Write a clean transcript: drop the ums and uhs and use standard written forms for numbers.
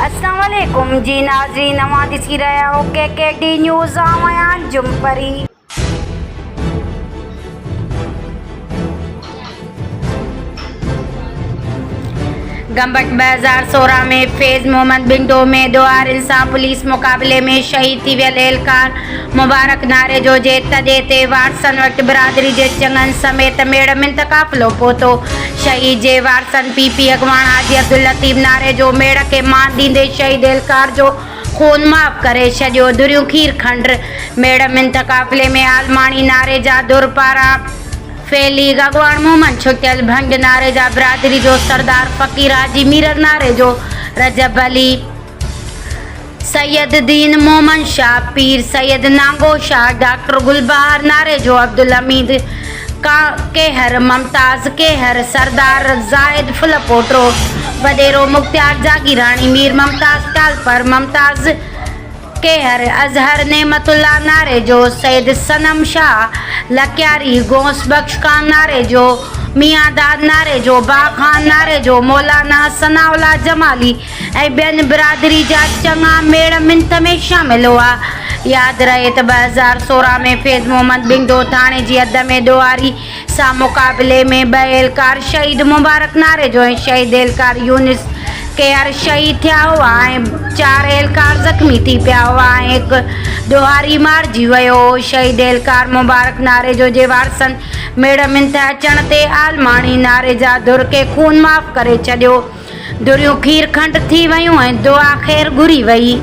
अस्सलाम वालेकुम जी नाज़रीन, नवां ॾिसी रहिया हो KKD न्यूज़। आवां जुमपरी। गंबट 2016 में फैज़ मोहम्मद बिंडो में दोहार इंसाफ पुलिस मुक़ाबले में शहीद थी वियल एहलकार मुबारक नारे जो जे तॾे ते वारसनि वटि बिरादरी जे चङनि समेत मेड़ मिंत काफ़िलो पहुतो। शहीद जे वारसनि PP अॻवान हाजी अब्दुल लतीफ़ नारे जो मेड़ खे मान ॾींदे शहीद एहलकार जो खून माफ़ करे छॾियो। दुरियूं खीर खंड मेड़ मिंत काफ़िले में आलमाणी नारे जा दुर पारां फैली अॻवान मोहम्मद छुटियल भंग नारे जा बिरादरी जो सरदार फ़कीर हाजी मीरर नारे जो रजब अली सैयद दीन मोहम्मद शाह पीर सैयद नागो शाह डॉक्टर गुलबहार नारे जो अब्दुल हमीद केहर ममताज़ केहर सरदार जाहिद फुल पोटरो वडेरो मुख्तियार जागीरानी मीर ममताज़ टालपर ममताज़ केहर अजहर नेमतुल्ला नारे जो सैयद सनम शाह लक्यारी गौस बख्श खान नारे जो मियाँ दाद नारे जो बा खान नारे जो मौलाना सनाउल्ला जमाली ऐं ॿियनि बिरादरी जा चङा मेड़ मिंत में शामिल हुआ। यादि रहे त 2016 में फैज़ मोहम्मद बिंडो थाणे जी हद में दोहारी सां मुक़ाबले में 2 एहलकार शहीद मुबारक नारे जो ऐं शहीद एहलकार यूनिस केहर शहीद थिया हुआ ऐं 4 एहलकार ज़ख़्मी थी पिया हुआ ऐं हिकु दोहारी मारिजी वियो। शहीद एहलकार मुबारक नारे जो जे वारसनि मेड़ मिंत अचण ते आलमाणी नारे जा दुर खे खून माफ़ करे छॾियो। दुरियूं खीर खंड थी वियूं ऐं दुआ ख़ैर घुरी वई।